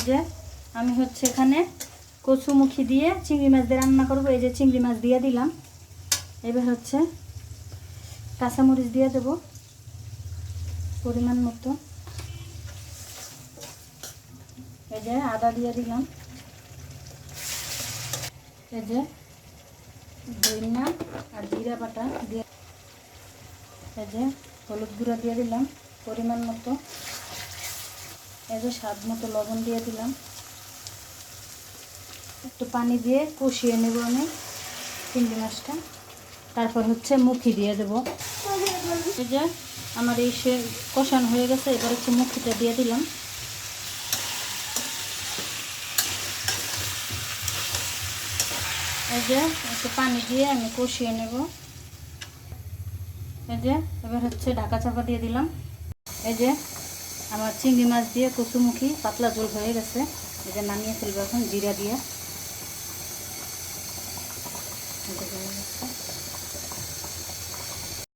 যে আমি হচ্ছে এখানে কচুমুখী দিয়ে চিংড়ি মাছ দিয়ে রান্না করবো। এই যে চিংড়ি মাছ দিয়ে দিলাম। এবার হচ্ছে কাঁচামরিচ দিয়ে দেবো পরিমাণ মতো। এই যে আদা দিয়ে দিলাম। এই যে ধনিয়া আর জিরা বাটা দিয়ে, এই যে হলুদ গুঁড়া দিয়ে দিলাম পরিমাণ মতো। এই যে স্বাদ মতো লবণ দিয়ে দিলাম। একটু পানি দিয়ে কষিয়ে নেব আমি চিংড়ি মাছটা। তারপর হচ্ছে মুখি দিয়ে দেব। এই যে আমার এই কষানো হয়ে গেছে। এবার হচ্ছে মুখিটা দিয়ে দিলাম। এই যে একটু পানি দিয়ে আমি কষিয়ে নেব। এই যে এবার হচ্ছে ঢাকা চাপা দিয়ে দিলাম। এই যে আমার চিংড়ি মাছ দিয়ে কচুমুখী পাতলা ঝোল হয়ে গেছে। এই যে নামিয়ে ফেলবো এখন জিরা দিয়ে।